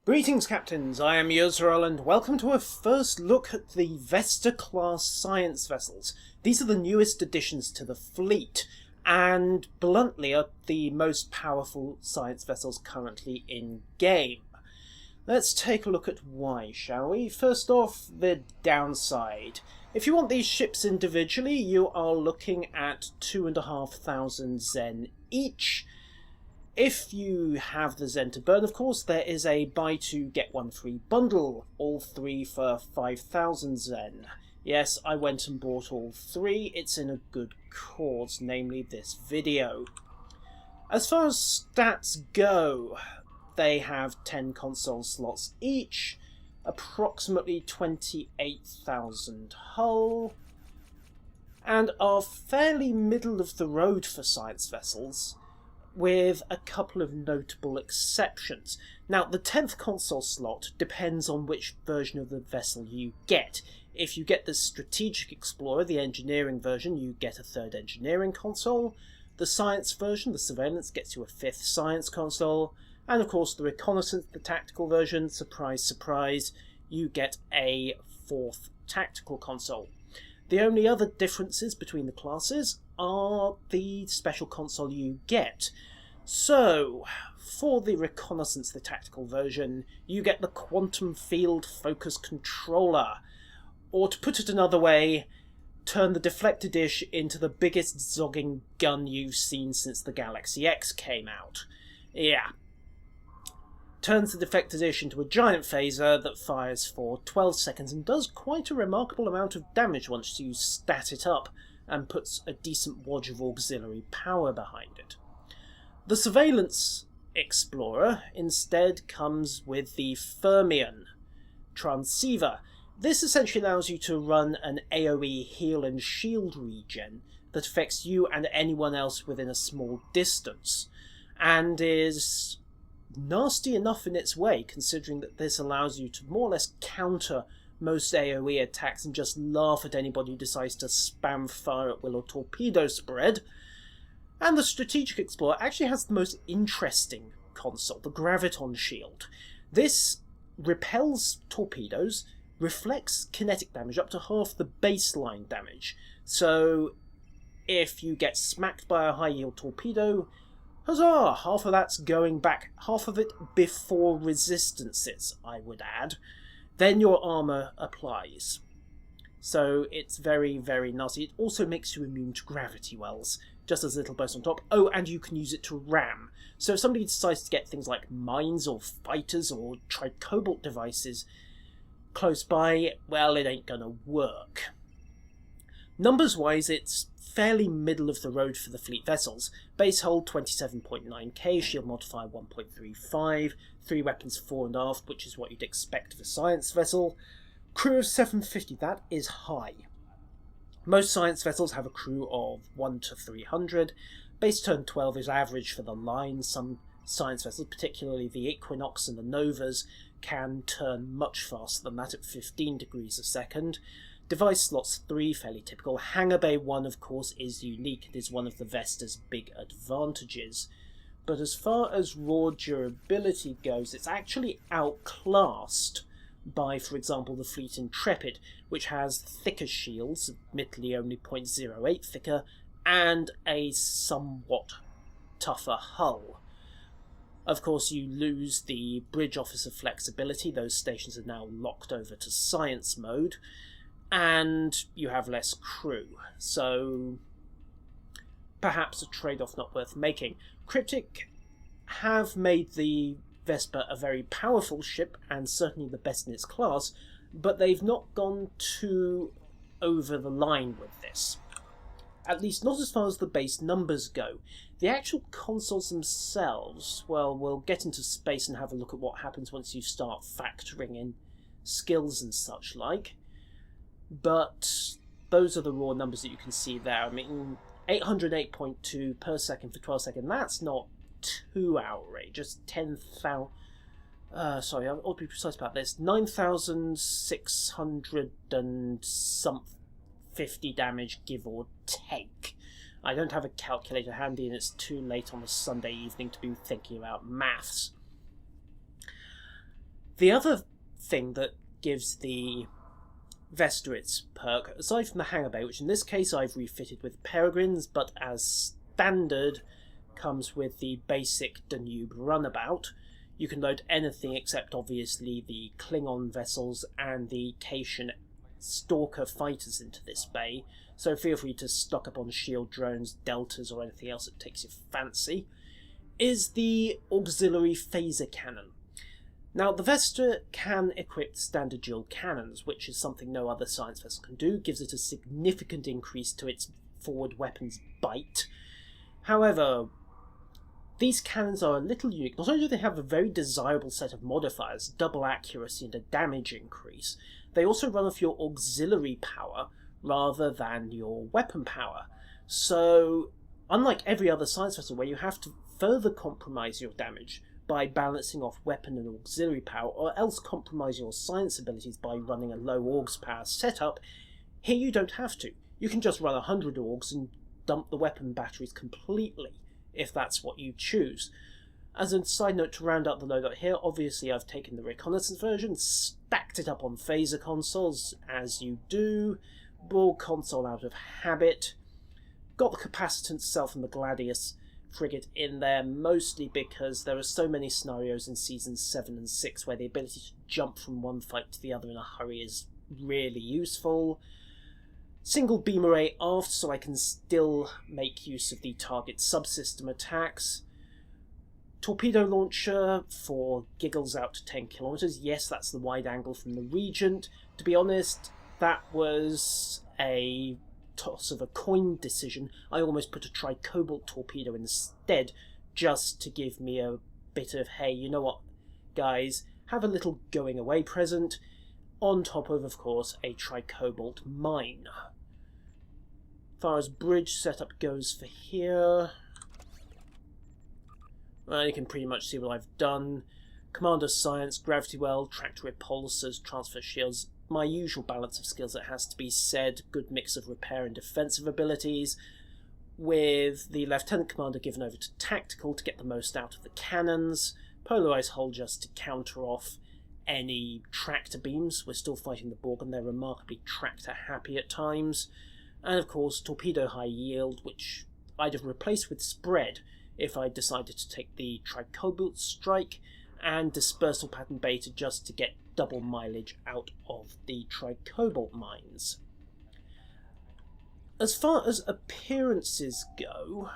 Greetings, Captains. I am Yozral, and welcome to a first look at the Vesta class science vessels. These are the newest additions to the fleet, and bluntly are the most powerful science vessels currently in game. Let's take a look at why, shall we? First off, the downside. If you want these ships individually, you are looking at 2,500 Zen each. If you have the Zen to burn, of course, there is a buy two get one free bundle, all three for 5,000 Zen. Yes, I went and bought all three. It's in a good cause, namely this video. As far as stats go, they have 10 console slots each, approximately 28,000 hull, and are fairly middle of the road for science vessels, with a couple of notable exceptions. Now, the 10th console slot depends on which version of the vessel you get. If you get the Strategic Explorer, the engineering version, you get a third engineering console. The science version, the surveillance, gets you a fifth science console. And of course, the reconnaissance, the tactical version, surprise, surprise, you get a fourth tactical console. The only other differences between the classes are the special console you get. So, for the reconnaissance, the tactical version, you get the quantum field focus controller. Or to put it another way, turn the deflector dish into the biggest zogging gun you've seen since the Galaxy X came out. Yeah. Turns the deflector dish into a giant phaser that fires for 12 seconds and does quite a remarkable amount of damage once you stat it up, and puts a decent wodge of auxiliary power behind it. The Surveillance Explorer instead comes with the Fermion Transceiver. This essentially allows you to run an AoE heal and shield regen that affects you and anyone else within a small distance, and is nasty enough in its way, considering that this allows you to more or less counter most AoE attacks and just laugh at anybody who decides to spam fire at will or torpedo spread. And the Strategic Explorer actually has the most interesting console, the Graviton Shield. This repels torpedoes, reflects kinetic damage up to half the baseline damage. So if you get smacked by a high yield torpedo, huzzah! Half of that's going back, half of it before resistances, I would add. Then your armour applies. So it's very, very nasty. It also makes you immune to gravity wells, just as a little burst on top. Oh, and you can use it to ram. So if somebody decides to get things like mines or fighters or tricobalt devices close by, well, it ain't gonna work. Numbers-wise, it's fairly middle of the road for the fleet vessels. Base hull 27.9k, shield modifier 1.35, 3 weapons fore and aft, which is what you'd expect of a science vessel. Crew of 750, that is high. Most science vessels have a crew of 1 to 300. Base turn 12 is average for the line. Some science vessels, particularly the Equinox and the Novas, can turn much faster than that at 15 degrees a second. Device slots 3, fairly typical. Hangar Bay 1, of course, is unique. It is one of the Vesta's big advantages. But as far as raw durability goes, it's actually outclassed by, for example, the Fleet Intrepid, which has thicker shields, admittedly only 0.08 thicker, and a somewhat tougher hull. Of course, you lose the bridge officer flexibility. Those stations are now locked over to science mode. And you have less crew, so perhaps a trade-off not worth making. Cryptic have made the Vespa a very powerful ship, and certainly the best in its class, but they've not gone too over the line with this. At least not as far as the base numbers go. The actual consoles themselves, well, we'll get into space and have a look at what happens once you start factoring in skills and such like. But those are the raw numbers that you can see there. I mean, 808.2 per second for 12 seconds, that's not too outrageous. 10,000... sorry, I ought to be precise about this. 9,600 and some 50 damage, give or take. I don't have a calculator handy, and it's too late on a Sunday evening to be thinking about maths. The other thing that gives the Vesta its perk, aside from the hangar bay, which in this case I've refitted with peregrines, but as standard comes with the basic Danube runabout. You can load anything except obviously the Klingon vessels and the Cation Stalker fighters into this bay, so feel free to stock up on shield drones, deltas, or anything else that takes your fancy, is the auxiliary phaser cannon. Now, the Vesta can equip standard dual cannons, which is something no other science vessel can do, gives it a significant increase to its forward weapons bite. However, these cannons are a little unique. Not only do they have a very desirable set of modifiers, double accuracy and a damage increase, they also run off your auxiliary power rather than your weapon power. So, unlike every other science vessel where you have to further compromise your damage by balancing off weapon and auxiliary power, or else compromise your science abilities by running a low augs power setup, here you don't have to. You can just run 100 augs and dump the weapon batteries completely, if that's what you choose. As a side note to round out the loadout here, obviously I've taken the reconnaissance version, stacked it up on phaser consoles, as you do, brought console out of habit, got the capacitance cell from the Gladius frigate in there, mostly because there are so many scenarios in Seasons 7 and 6 where the ability to jump from one fight to the other in a hurry is really useful. Single beam array aft so I can still make use of the target subsystem attacks. Torpedo launcher for giggles out to 10 kilometers. Yes, that's the wide angle from the Regent. To be honest, that was a toss of a coin decision. I almost put a tricobalt torpedo instead, just to give me a bit of, hey, you know what, guys, have a little going away present, on top of course, a tricobalt mine. As far as bridge setup goes for here, well, you can pretty much see what I've done. Commander Science, Gravity Well, Tractor Repulsors, Transfer Shields, my usual balance of skills, it has to be said, good mix of repair and defensive abilities, with the Lieutenant Commander given over to Tactical to get the most out of the cannons, Polarized Hull just to counter off any tractor beams. We're still fighting the Borg and they're remarkably tractor happy at times, and of course Torpedo High Yield, which I'd have replaced with Spread if I decided to take the Tricobalt Strike, and Dispersal Pattern Beta just to get double mileage out of the Tricobalt mines. As far as appearances go,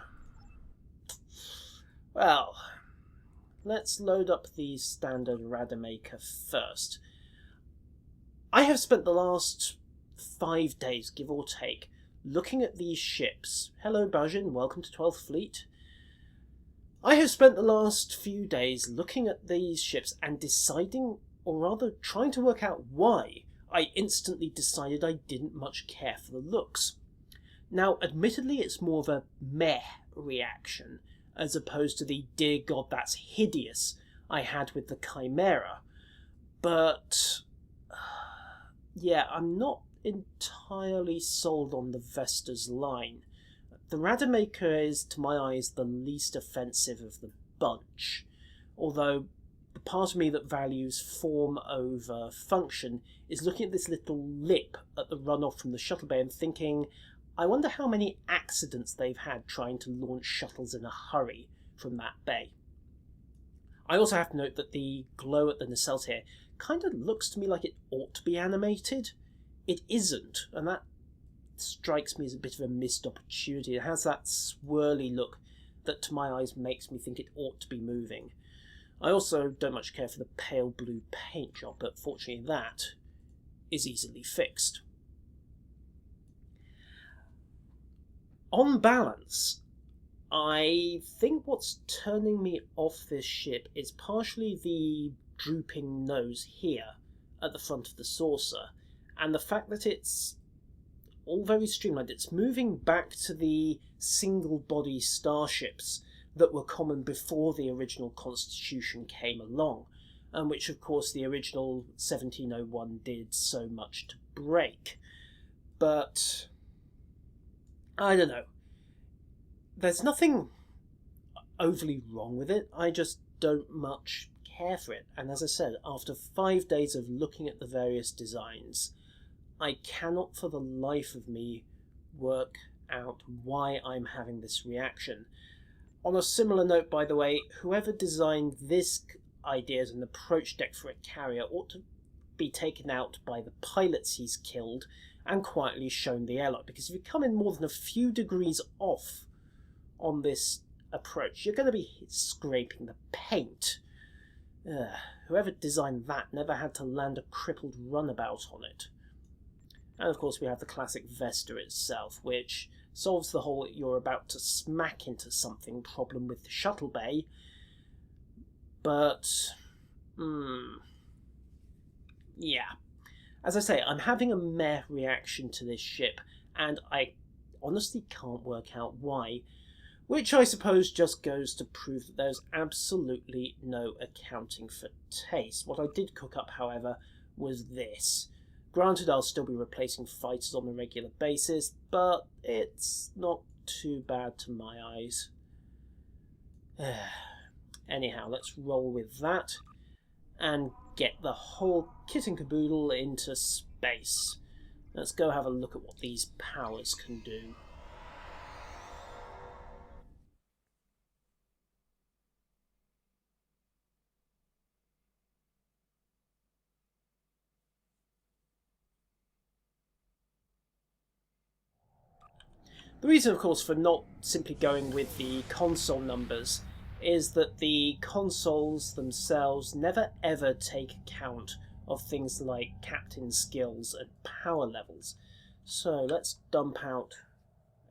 well, let's load up the standard Rademacher first. I have spent the last 5 days, give or take, looking at these ships. Hello Bajin, welcome to 12th Fleet. I have spent the last few days looking at these ships and deciding, or rather trying to work out why I instantly decided I didn't much care for the looks. Now, admittedly, it's more of a meh reaction, as opposed to the dear god that's hideous I had with the Chimera. But, yeah, I'm not entirely sold on the Vesta's line. The Rademacher is, to my eyes, the least offensive of the bunch, although the part of me that values form over function is looking at this little lip at the runoff from the shuttle bay and thinking, I wonder how many accidents they've had trying to launch shuttles in a hurry from that bay. I also have to note that the glow at the nacelles here kind of looks to me like it ought to be animated. It isn't, and that strikes me as a bit of a missed opportunity. It has that swirly look that to my eyes makes me think it ought to be moving. I also don't much care for the pale blue paint job, but fortunately that is easily fixed. On balance, I think what's turning me off this ship is partially the drooping nose here at the front of the saucer, and the fact that it's all very streamlined. It's moving back to the single-body starships that were common before the original Constitution came along, and which, of course, the original 1701 did so much to break. But I don't know. There's nothing overly wrong with it. I just don't much care for it. And as I said, after 5 days of looking at the various designs, I cannot for the life of me work out why I'm having this reaction. On a similar note, by the way, whoever designed this idea as an approach deck for a carrier ought to be taken out by the pilots he's killed and quietly shown the airlock, because if you come in more than a few degrees off on this approach, you're going to be scraping the paint. Whoever designed that never had to land a crippled runabout on it. And of course we have the classic Vesta itself, which solves the whole you're about to smack into something problem with the shuttle bay. But, yeah. As I say, I'm having a meh reaction to this ship, and I honestly can't work out why. Which I suppose just goes to prove that there's absolutely no accounting for taste. What I did cook up, however, was this. Granted, I'll still be replacing fighters on a regular basis, but it's not too bad to my eyes. Anyhow, let's roll with that and get the whole kit and caboodle into space. Let's go have a look at what these powers can do. The reason, of course, for not simply going with the console numbers is that the consoles themselves never ever take account of things like captain skills and power levels. So let's dump out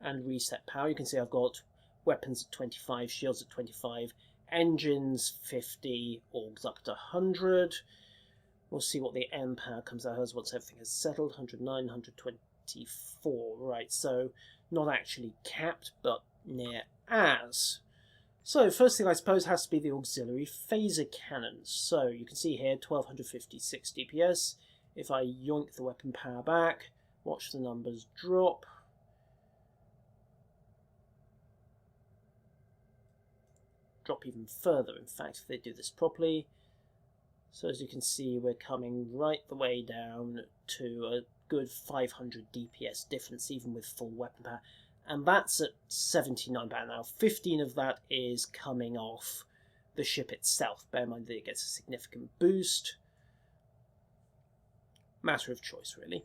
and reset power. You can see I've got weapons at 25, shields at 25, engines 50, orgs up to 100. We'll see what the M power comes out as once everything is settled. 109, 124. Right, so not actually capped, but near as. So first thing I suppose has to be the auxiliary phaser cannons. So you can see here 1256 DPS. If I yoink the weapon power back, watch the numbers drop. Drop even further, in fact, if they do this properly. So as you can see, we're coming right the way down to a good 500 DPS difference, even with full weapon power. And that's at 79 power now. 15 of that is coming off the ship itself. Bear in mind that it gets a significant boost. Matter of choice, really.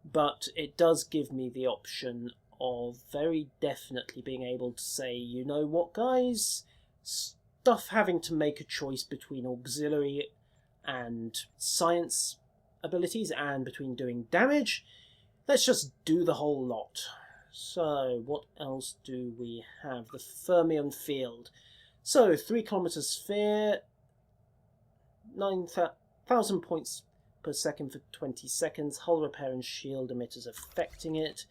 But it does give me the option of very definitely being able to say, you know what, guys? Stuff having to make a choice between auxiliary and science abilities and between doing damage. Let's just do the whole lot. So, what else do we have? The Fermion field. So, 3 kilometer sphere, 9,000 points per second for 20 seconds. Hull repair and shield emitters affecting it.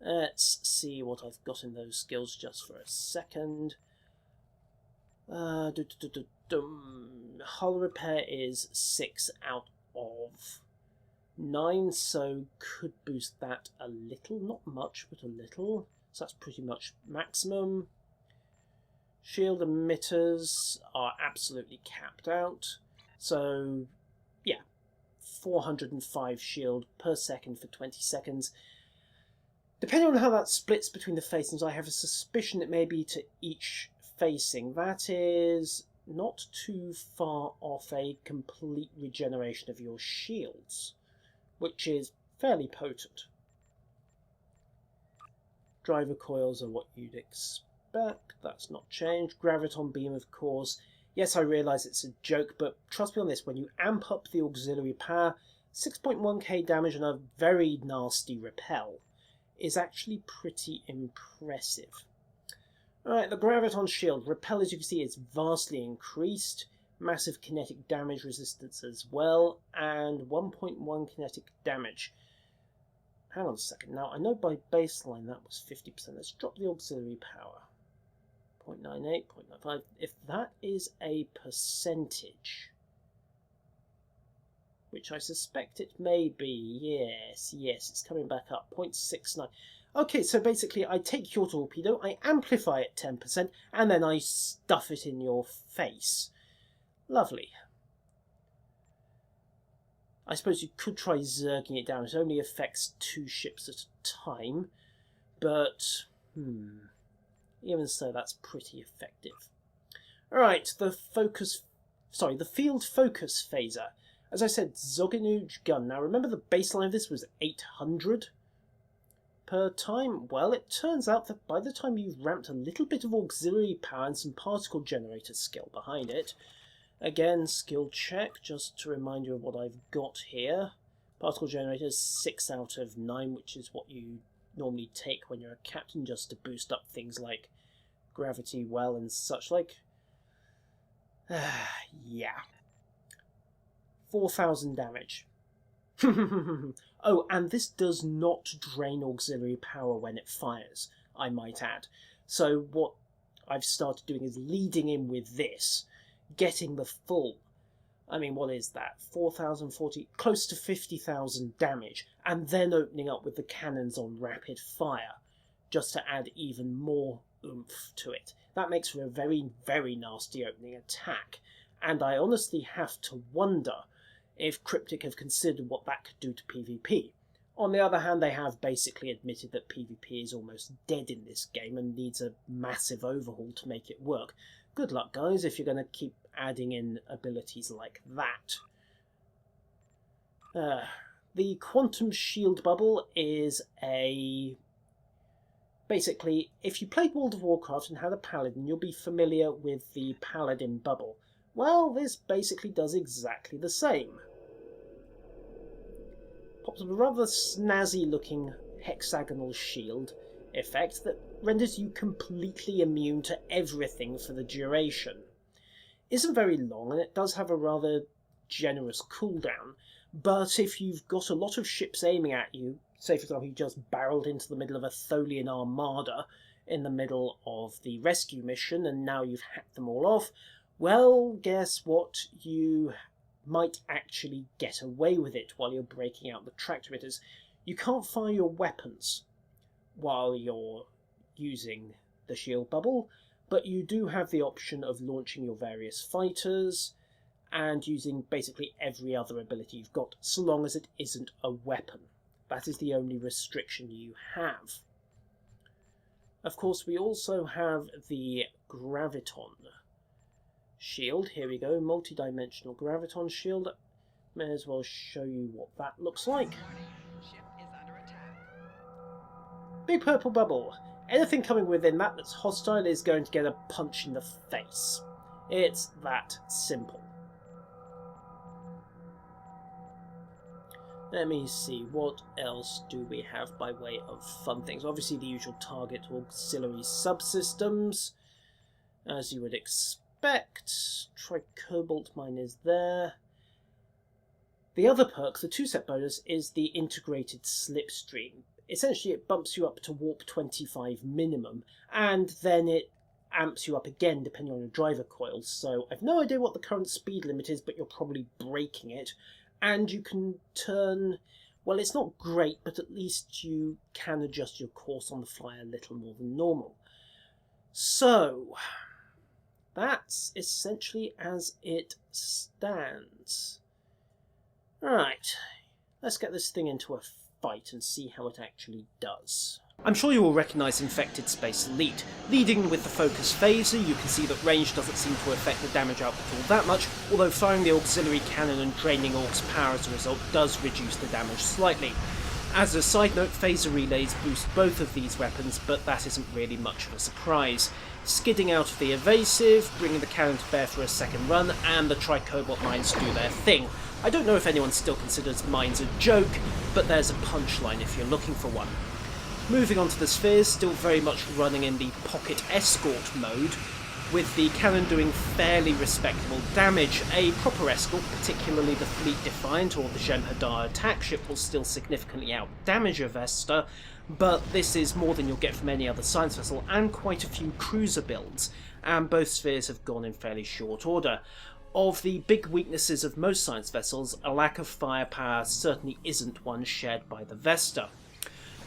Let's see what I've got in those skills just for a second. Hull repair is 6 out of 9, so could boost that a little, not much, but a little. So that's pretty much maximum. Shield emitters are absolutely capped out. So, yeah, 405 shield per second for 20 seconds. Depending on how that splits between the facings, I have a suspicion it may be to each facing. That is not too far off a complete regeneration of your shields, which is fairly potent. Driver coils are what you'd expect. That's not changed. Graviton beam, of course. Yes, I realise it's a joke, but trust me on this. When you amp up the auxiliary power, 6.1k damage and a very nasty repel is actually pretty impressive. Alright, the Graviton shield. Repel, as you can see, is vastly increased. Massive kinetic damage resistance as well, and 1.1 kinetic damage. Hang on a second. Now, I know by baseline that was 50%. Let's drop the auxiliary power. 0.98, 0.95. If that is a percentage, which I suspect it may be, yes, it's coming back up, 0.69. Okay, so basically I take your torpedo, I amplify it 10%, and then I stuff it in your face. Lovely. I suppose you could try zerging it down. It only affects 2 ships at a time, but even so, that's pretty effective. Alright, the field focus phaser. As I said, Zoginuj gun. Now remember the baseline of this was 800 per time? Well, it turns out that by the time you've ramped a little bit of auxiliary power and some particle generator skill behind it, again, skill check, just to remind you of what I've got here. Particle generator is 6 out of 9, which is what you normally take when you're a captain, just to boost up things like gravity well and such like. Yeah. 4,000 damage. Oh, and this does not drain auxiliary power when it fires, I might add. So what I've started doing is leading in with this, getting the full, I mean, what is that? 4,040, close to 50,000 damage, and then opening up with the cannons on rapid fire, just to add even more oomph to it. That makes for a very, very nasty opening attack, and I honestly have to wonder if Cryptic have considered what that could do to PvP. On the other hand, they have basically admitted that PvP is almost dead in this game and needs a massive overhaul to make it work. Good luck, guys, if you're going to keep adding in abilities like that. The Quantum Shield Bubble is a... Basically, if you played World of Warcraft and had a Paladin, you'll be familiar with the Paladin Bubble. Well, this basically does exactly the same. Pops up a rather snazzy looking hexagonal shield effect that renders you completely immune to everything for the duration. Isn't very long, and it does have a rather generous cooldown, but if you've got a lot of ships aiming at you, say for example you just barreled into the middle of a Tholian armada in the middle of the rescue mission and now you've hacked them all off, well, guess what? You might actually get away with it while you're breaking out the tractor emitters. You can't fire your weapons while you're using the shield bubble, but you do have the option of launching your various fighters and using basically every other ability you've got, so long as it isn't a weapon. That is the only restriction you have. Of course, we also have the Graviton shield. Here we go, multi-dimensional Graviton shield. May as well show you what that looks like. Big purple bubble. Anything coming within that that's hostile is going to get a punch in the face. It's that simple. Let me see, what else do we have by way of fun things? Obviously the usual target auxiliary subsystems, as you would expect. Tricobalt mine is there. The other perk, the 2-set bonus, is the integrated slipstream. Essentially it bumps you up to warp 25 minimum, and then it amps you up again depending on your driver coils. So I've no idea what the current speed limit is, but you're probably breaking it. And you can turn, well, it's not great, but at least you can adjust your course on the fly a little more than normal. So, that's essentially as it stands. Right, let's get this thing into a fight and see how it actually does. I'm sure you will recognise Infected Space Elite. Leading with the focus phaser, you can see that range doesn't seem to affect the damage output all that much, although firing the auxiliary cannon and draining Orc's power as a result does reduce the damage slightly. As a side note, phaser relays boost both of these weapons, but that isn't really much of a surprise. Skidding out of the evasive, bringing the cannon to bear for a second run, and the Tricobalt mines do their thing. I don't know if anyone still considers mines a joke, but there's a punchline if you're looking for one. Moving on to the spheres, still very much running in the pocket escort mode, with the cannon doing fairly respectable damage. A proper escort, particularly the Fleet Defiant or the Jem'Hadar attack ship, will still significantly out-damage a Vesta, but this is more than you'll get from any other science vessel, and quite a few cruiser builds, and both spheres have gone in fairly short order. Of the big weaknesses of most science vessels, a lack of firepower certainly isn't one shared by the Vesta.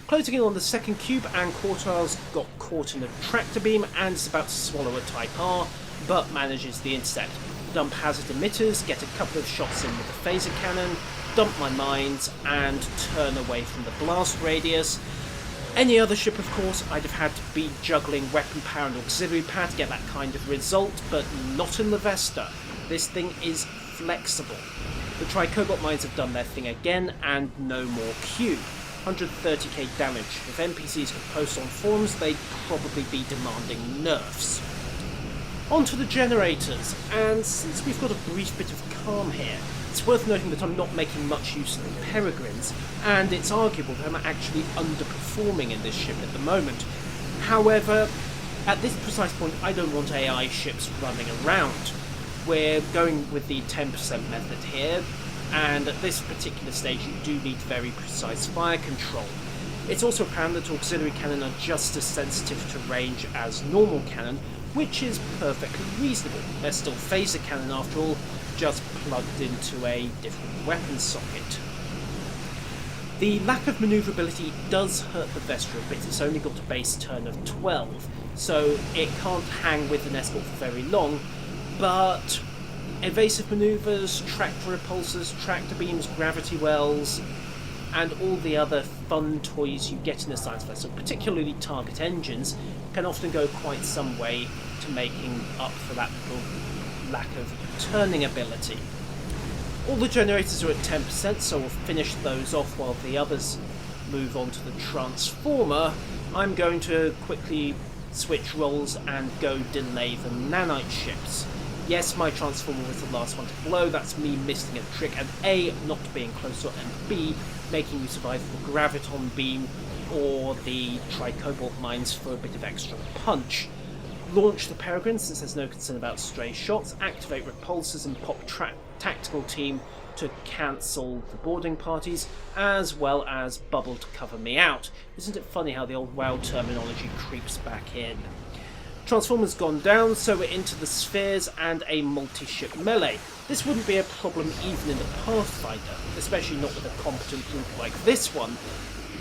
Closing in on the second cube, and Quartiles got caught in a tractor beam and is about to swallow a Type R, but manages the intercept. dump hazard emitters, get a couple of shots in with the phaser cannon, dump my mines, and turn away from the blast radius. Any other ship, of course, I'd have had to be juggling weapon power and auxiliary power to get that kind of result, but not in the Vesta. This thing is flexible. The Tri-Cobalt mines have done their thing again, and no more Q. 130k damage. If NPCs could post on forums, they'd probably be demanding nerfs. On to the generators, and since we've got a brief bit of calm here, it's worth noting that I'm not making much use of the Peregrines, and it's arguable that I'm actually underperforming in this ship at the moment. However, at this precise point, I don't want AI ships running around. We're going with the 10% method here, and at this particular stage you do need very precise fire control. It's also apparent that auxiliary cannon are just as sensitive to range as normal cannon, which is perfectly reasonable. They're still phaser cannon after all, just plugged into a different weapon socket. The lack of manoeuvrability does hurt the Vesta a bit. It's only got a base turn of 12, so it can't hang with an escort for very long, but evasive manoeuvres, tractor repulsors, tractor beams, gravity wells, and all the other fun toys you get in a science vessel, particularly target engines, can often go quite some way to making up for that little lack of turning ability. All the generators are at 10%, so we'll finish those off while the others move on to the transformer. I'm going to quickly switch roles and go delay the nanite ships. Yes, my transformer was the last one to blow. That's me missing a trick, and A, not being closer, and B, making use of either the graviton beam or the Tri-Cobalt mines for a bit of extra punch. Launch the Peregrine since there's no concern about stray shots, activate repulsors and pop tactical team to cancel the boarding parties, as well as bubble to cover me out. Isn't it funny how the old WoW terminology creeps back in? Transformer's gone down, so we're into the spheres and a multi-ship melee. This wouldn't be a problem even in the Pathfinder, especially not with a competent group like this one,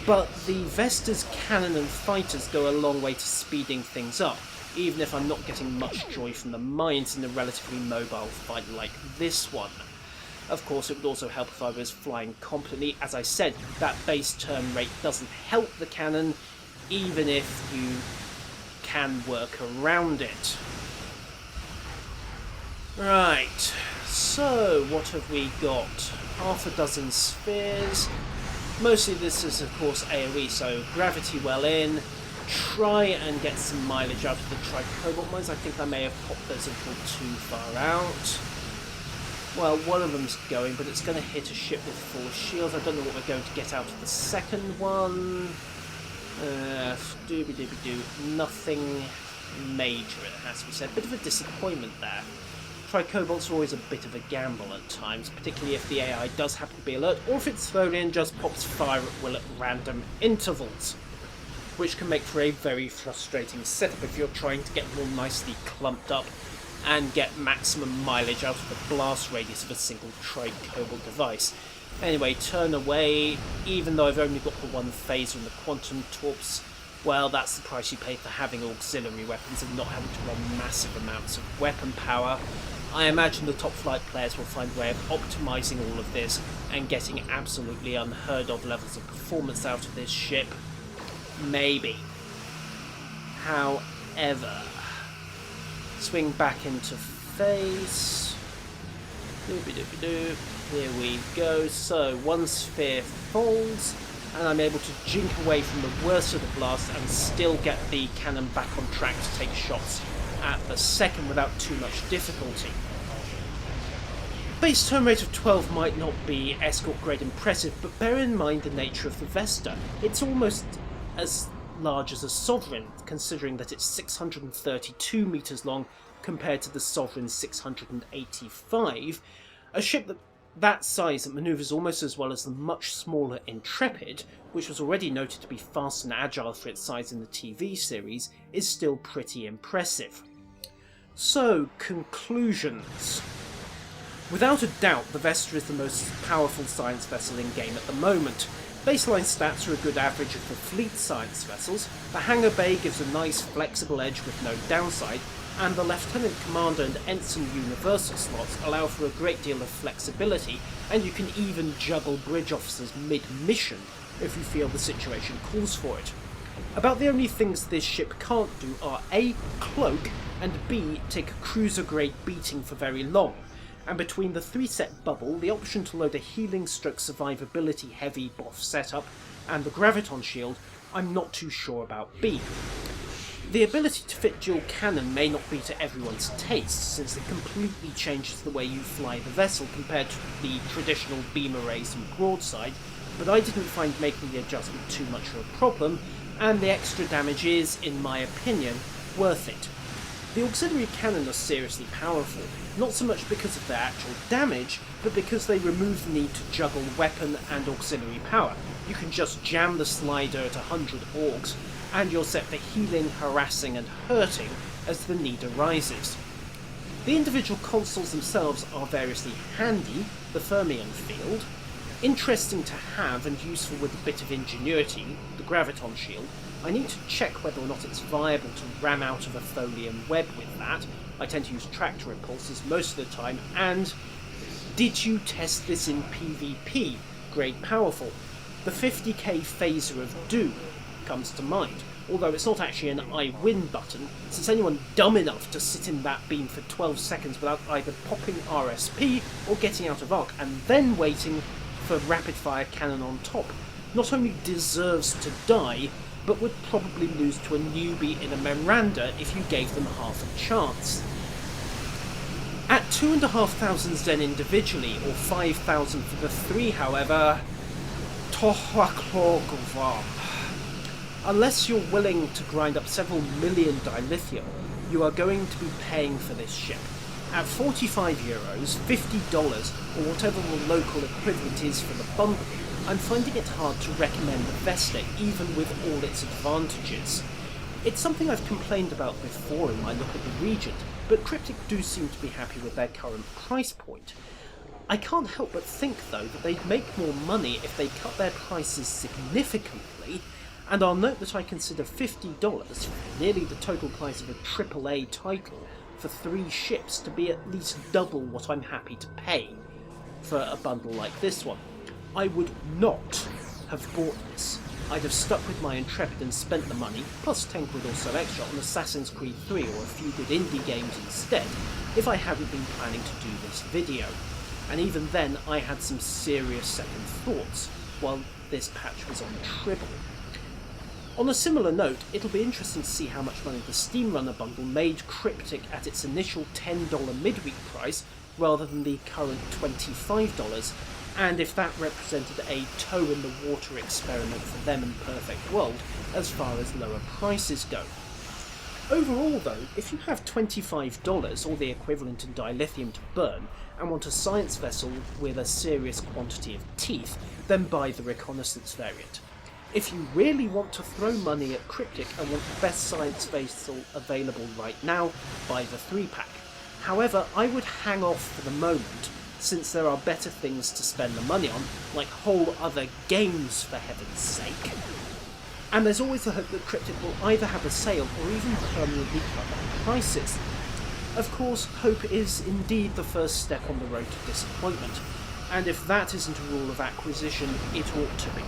but the Vesta's cannon and fighters go a long way to speeding things up, even if I'm not getting much joy from the mines in a relatively mobile fight like this one. Of course, it would also help if I was flying competently. As I said, that base turn rate doesn't help the cannon, even if you can work around it. Right, so what have we got? Half a dozen spheres. Mostly this is of course AoE, so gravity well in. Try and get some mileage out of the Tri-Cobalt mines. I think I may have popped those a little too far out. Well, one of them's going, but it's going to hit a ship with full shields. I don't know what we're going to get out of the second one. Dooby-dooby-doo. Nothing major, it has to be said. Bit of a disappointment there. Tri-Cobalt's always a bit of a gamble at times, particularly if the AI does happen to be alert, or if it's thrown in just pops fire at will at random intervals, which can make for a very frustrating setup if you're trying to get more nicely clumped up and get maximum mileage out of the blast radius of a single Tri-Cobalt device. Anyway, turn away. Even though I've only got the one phaser and the quantum torps, well, that's the price you pay for having auxiliary weapons and not having to run massive amounts of weapon power. I imagine the top flight players will find a way of optimising all of this and getting absolutely unheard of levels of performance out of this ship. Maybe. However, swing back into phase. Doobie-doobie-doo. Here we go. So one sphere falls, and I'm able to jink away from the worst of the blast and still get the cannon back on track to take shots at the second without too much difficulty. Base turn rate of 12 might not be escort grade impressive, but bear in mind the nature of the Vesta. It's almost as large as a Sovereign, considering that it's 632 metres long compared to the Sovereign's 685. A ship that size that manoeuvres almost as well as the much smaller Intrepid, which was already noted to be fast and agile for its size in the TV series, is still pretty impressive. So, conclusions. Without a doubt, the Vesta is the most powerful science vessel in game at the moment. Baseline stats are a good average of the fleet science vessels. The hangar bay gives a nice flexible edge with no downside, and the Lieutenant Commander and Ensign Universal slots allow for a great deal of flexibility, and you can even juggle bridge officers mid-mission if you feel the situation calls for it. About the only things this ship can't do are A. cloak, and B. take a cruiser-grade beating for very long. And between the 3-set bubble, the option to load a healing stroke survivability heavy buff setup, and the graviton shield, I'm not too sure about B. The ability to fit dual cannon may not be to everyone's taste, since it completely changes the way you fly the vessel compared to the traditional beam arrays and broadside, but I didn't find making the adjustment too much of a problem, and the extra damage is, in my opinion, worth it. The auxiliary cannon are seriously powerful, not so much because of their actual damage, but because they remove the need to juggle weapon and auxiliary power. You can just jam the slider at 100 augs, and you're set for healing, harassing and hurting as the need arises. The individual consoles themselves are variously handy, the Fermion field, interesting to have and useful with a bit of ingenuity, the graviton shield. I need to check whether or not it's viable to ram out of a Tholian web with that. I tend to use tractor impulses most of the time, and did you test this in PvP? Great powerful. The 50k phaser of Doom comes to mind, although it's not actually an I win button, since anyone dumb enough to sit in that beam for 12 seconds without either popping RSP or getting out of arc and then waiting for rapid fire cannon on top not only deserves to die, but would probably lose to a newbie in a Miranda if you gave them half a chance. At 2,500 Zen individually, or 5,000 for the 3, however, unless you're willing to grind up several million dilithium, you are going to be paying for this ship. At €45, $50, or whatever the local equivalent is for the bundle, I'm finding it hard to recommend the Vesta, even with all its advantages. It's something I've complained about before in my look at the Regent, but Cryptic do seem to be happy with their current price point. I can't help but think, though, that they'd make more money if they cut their prices significantly, and I'll note that I consider $50, nearly the total price of a AAA title, for 3 ships to be at least double what I'm happy to pay for a bundle like this one. I would not have bought this. I'd have stuck with my Intrepid and spent the money, plus 10 quid or so extra, on Assassin's Creed 3 or a few good indie games instead, if I hadn't been planning to do this video. And even then, I had some serious second thoughts, while this patch was on Tribble. On a similar note, it'll be interesting to see how much money the Steam Runner bundle made Cryptic at its initial $10 midweek price, rather than the current $25, and if that represented a toe-in-the-water experiment for them and Perfect World as far as lower prices go. Overall though, if you have $25 or the equivalent in dilithium to burn, and want a science vessel with a serious quantity of teeth, then buy the reconnaissance variant. If you really want to throw money at Cryptic and want the best science vessel available right now, buy the 3-pack. However, I would hang off for the moment, since there are better things to spend the money on, like whole other games for heaven's sake. And there's always the hope that Cryptic will either have a sale or even permanently cut their prices. Of course, hope is indeed the first step on the road to disappointment, and if that isn't a rule of acquisition, it ought to be.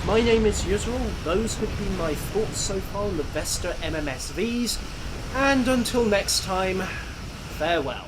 My name is Yuzrul, those have been my thoughts so far on the Vesta MMSVs, and until next time, farewell.